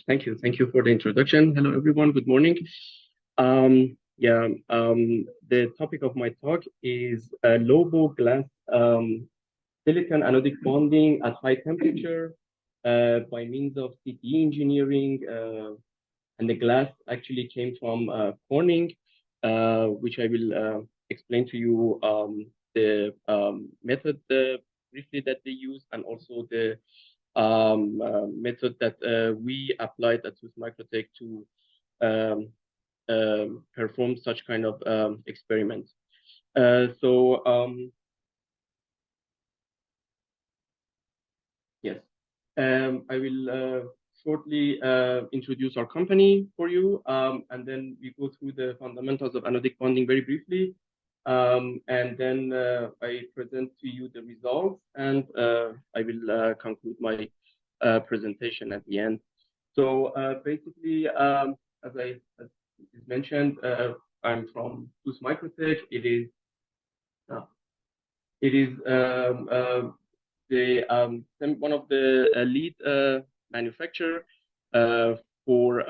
Thank you. Thank you for the introduction. Hello, everyone. Good morning. The topic of my talk is low-bow glass silicon anodic bonding at high temperature by means of CTE engineering. And the glass actually came from Corning, which I will explain to you the method briefly that they use, and also the method that we applied at MicroTec to perform such kind of experiments. Yes, I will shortly introduce our company for you, and then we go through the fundamentals of anodic bonding very briefly. And then I present to you the results, and I will conclude my presentation at the end. So basically, as is mentioned, I'm from MicroTec. It is one of the lead manufacturer for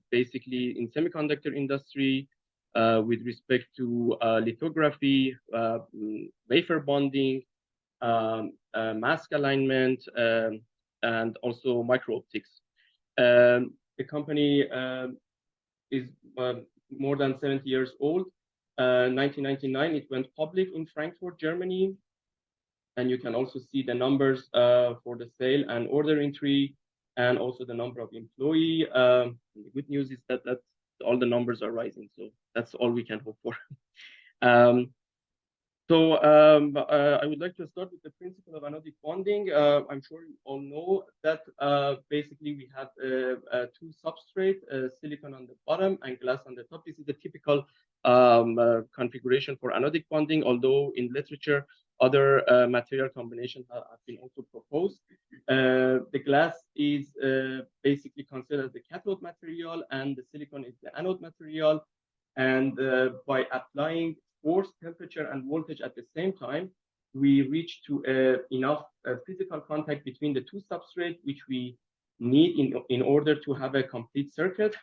basically in semiconductor industry with respect to lithography, wafer bonding, mask alignment, and also micro optics. The company is more than 70 years old. 1999, it went public in Frankfurt, Germany. And you can also see the numbers for the sale and order entry, and also the number of employee. The good news is that all the numbers are rising, so that's all we can hope for. I would like to start with the principle of anodic bonding. I'm sure you all know that basically we have two substrates, silicon on the bottom and glass on the top. This is the typical configuration for anodic bonding, although in literature, other material combinations have been also proposed. The glass is basically considered the cathode material, and the silicon is the anode material. And by applying force, temperature, and voltage at the same time, we reach to enough physical contact between the two substrates, which we need in order to have a complete circuit.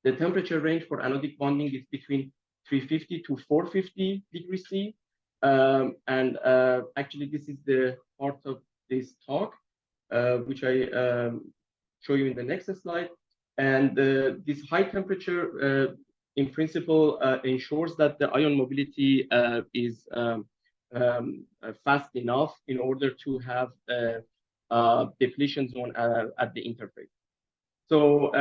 The temperature range for anodic bonding is between 350 to 450 degrees C. Actually, this is the part of this talk, which I show you in the next slide. And this high temperature, in principle, ensures that the ion mobility is fast enough in order to have a depletion zone at the interface. So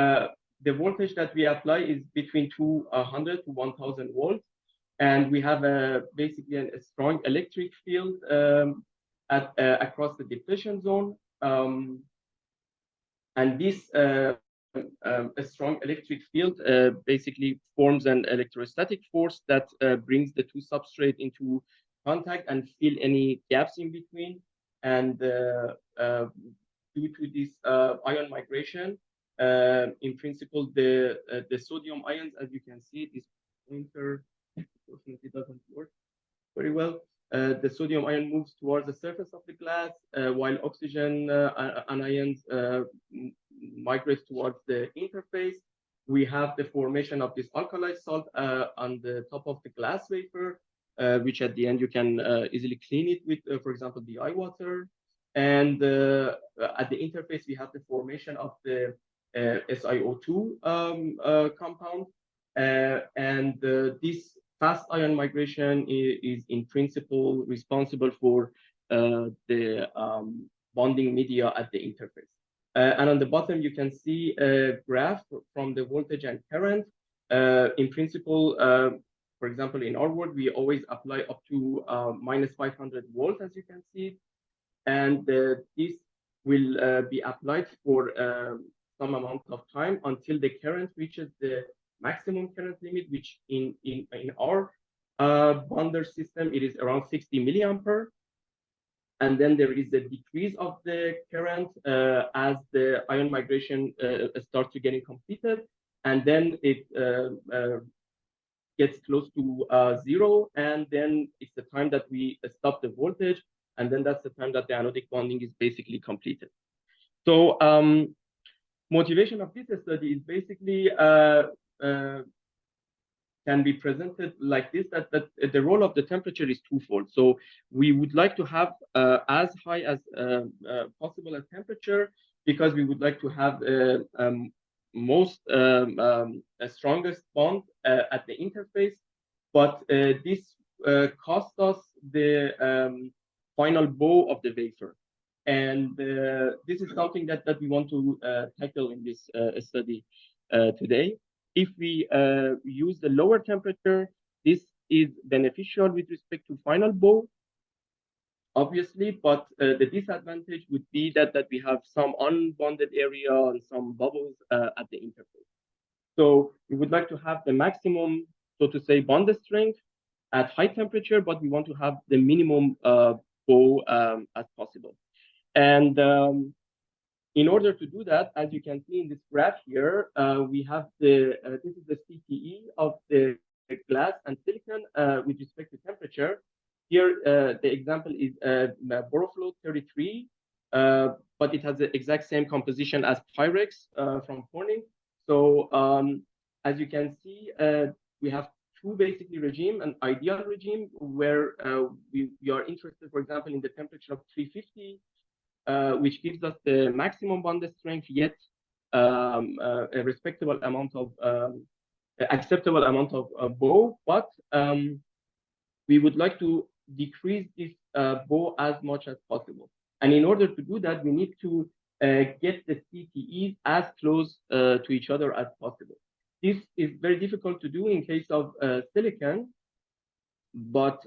the voltage that we apply is between 200 to 1000 volts. And we have basically a strong electric field across the depletion zone. And this a strong electric field basically forms an electrostatic force that brings the two substrates into contact and fill any gaps in between. And due to this ion migration, in principle, the sodium ions, as you can see, this pointer unfortunately doesn't work very well. The sodium ion moves towards the surface of the glass, while oxygen anions migrate towards the interface. We have the formation of this alkali salt on the top of the glass wafer, which at the end you can easily clean it with, for example, the eye water. And at the interface, we have the formation of the SiO2 compound. And this fast ion migration is in principle responsible for the bonding media at the interface. And on the bottom, you can see a graph from the voltage and current. In principle, for example, in our world, we always apply up to minus 500 volts, as you can see. And this will be applied for some amount of time until the current reaches the maximum current limit, which in our bonder system, it is around 60 milliampere. And then there is a decrease of the current as the ion migration starts to getting completed. And then it gets close to 0. And then it's the time that we stop the voltage. And then that's the time that the anodic bonding is basically completed. So Motivation of this study is basically can be presented like this, that the role of the temperature is twofold. So we would like to have as high as possible as temperature, because we would like to have most strongest bond at the interface. But this costs us the final bow of the wafer. And this is something that we want to tackle in this study today. If we use the lower temperature, this is beneficial with respect to final bow, obviously, but the disadvantage would be that we have some unbonded area and some bubbles at the interface. So we would like to have the maximum, so to say, bond strength at high temperature, but we want to have the minimum bow as possible. And in order to do that, as you can see in this graph here, we have this is the CTE of the glass and silicon with respect to temperature. Here, the example is Boroflow 33, but it has the exact same composition as Pyrex from Corning. So as you can see, we have two basically regime: an ideal regime where we are interested, for example, in the temperature of 350, which gives us the maximum bond strength, yet a respectable amount of acceptable amount of bow. But we would like to decrease this bow as much as possible. And in order to do that, we need to get the CTEs as close to each other as possible. This is very difficult to do in case of silicon, but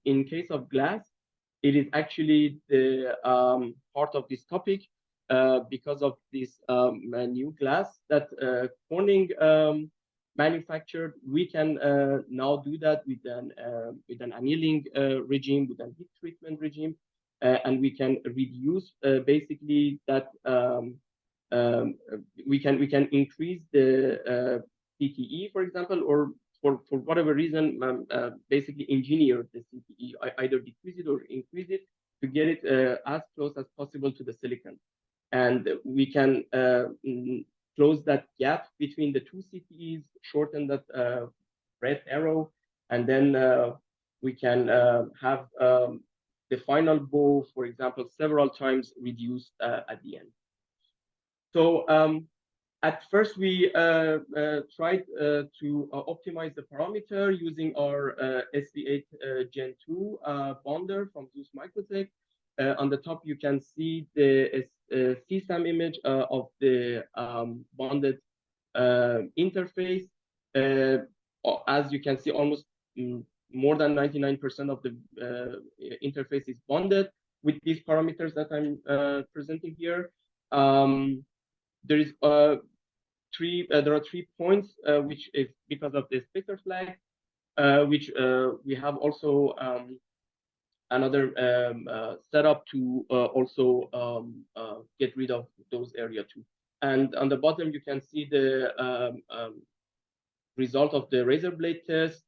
in case of glass, it is actually the part of this topic because of this new glass that Corning manufactured. We can now do that with an annealing regime, with a heat treatment regime, and we can reduce basically that. We can increase the CTE, for example, or for whatever reason, basically engineer the CTE, either decrease it or increase it to get it as close as possible to the silicon. And we can close that gap between the two CTEs, shorten that red arrow, and then we can have the final bow, for example, several times reduced at the end. So at first, we tried to optimize the parameter using our SV8 Gen 2 bonder from Zeus MicroTec. On the top, you can see the CSAM image of the bonded interface. As you can see, almost more than 99% of the interface is bonded with these parameters that I'm presenting here. There is there are 3 points, which is because of the speaker flag, which we have also another setup to also get rid of those areas too. And on the bottom, you can see the result of the razor blade test,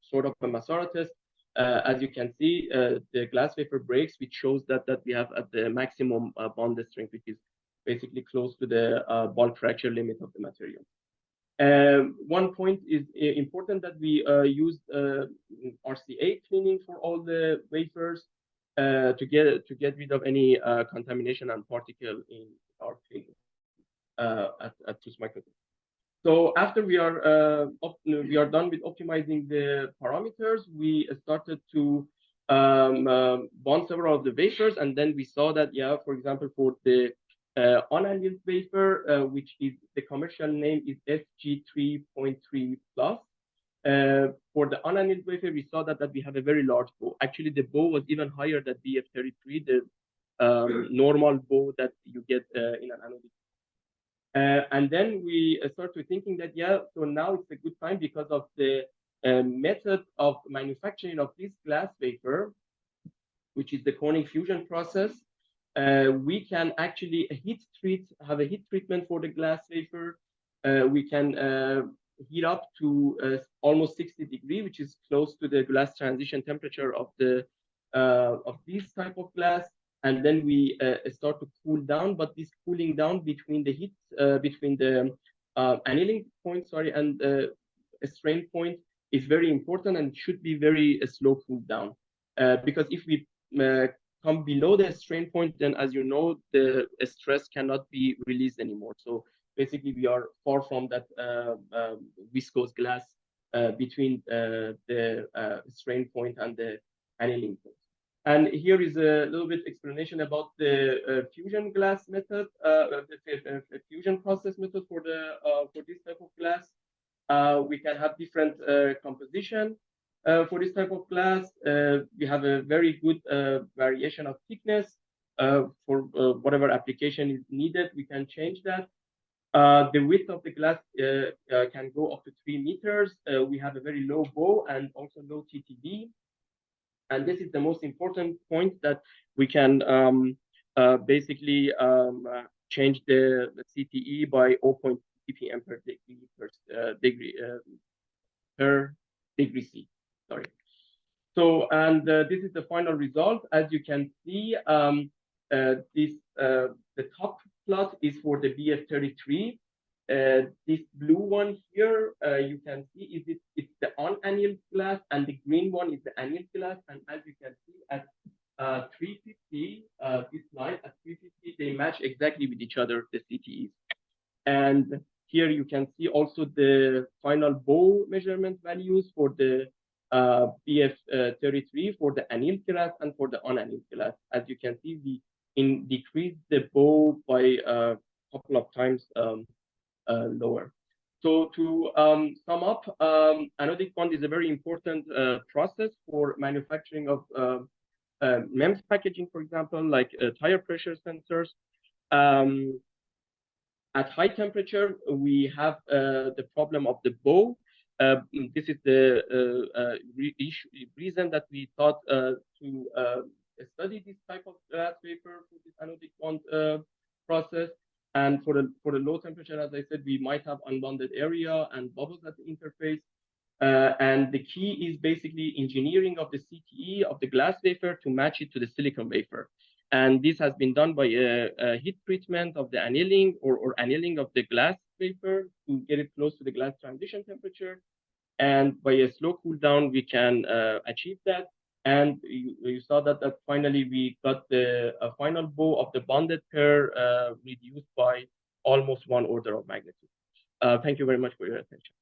sort of a Masara test. As you can see, the glass wafer breaks, which shows that we have at the maximum bond strength, which is basically close to the bulk fracture limit of the material. One point is important, that we used RCA cleaning for all the wafers to get rid of any contamination and particle in our cleaning at Zeus MicroTec. So after we are done with optimizing the parameters, we started to bond several of the wafers, and then we saw that, yeah, for example, for the unannealed wafer, which is the commercial name is FG3.3 plus. For the unannealed wafer, we saw that we have a very large bow. Actually, the bow was even higher than BF33, the normal bow that you get in an anodic. And then we started thinking that, yeah, so now it's a good time because of the method of manufacturing of this glass wafer, which is the Corning fusion process. We can actually have a heat treatment for the glass wafer. We can heat up to almost 60 degrees, which is close to the glass transition temperature of this type of glass. and then we start to cool down. But this cooling down between the heat, between the annealing point, sorry, and a strain point is very important and should be very slow cool down. Because if we come below the strain point, then as you know, the stress cannot be released anymore. So basically, we are far from that viscose glass between the strain point and the annealing point. And here is a little bit explanation about the fusion glass method, the fusion process method for this type of glass. We can have different composition for this type of glass. We have a very good variation of thickness for whatever application is needed. We can change that. The width of the glass can go up to 3 meters. We have a very low bow and also low TTD. And this is the most important point, that we can basically change the CTE by 0.2 ppm per degree C. Sorry. So, and this is the final result. As you can see, the top plot is for the BF33. This blue one here, you can see it's the unannealed glass, and the green one is the annealed glass. And as you can see at 350, this line at 350, they match exactly with each other, the CTEs. And here you can see also the final bow measurement values for the BF33 for the annealed glass and for the unannealed glass. As you can see, we decreased the bow by a couple of times lower. So to sum up, anodic bond is a very important process for manufacturing of MEMS packaging, for example, like tire pressure sensors. At high temperature, we have the problem of the bow. This is the reason that we thought to study this type of glass wafer for this anodic bond process. And for the low temperature, as I said, we might have unbonded area and bubbles at the interface. And the key is basically engineering of the CTE of the glass wafer to match it to the silicon wafer. And this has been done by a heat treatment of the annealing or annealing of the glass wafer to get it close to the glass transition temperature. And by a slow cool down, we can achieve that. And you saw that finally we got the final bow of the bonded pair reduced by almost 1 order of magnitude. Thank you very much for your attention.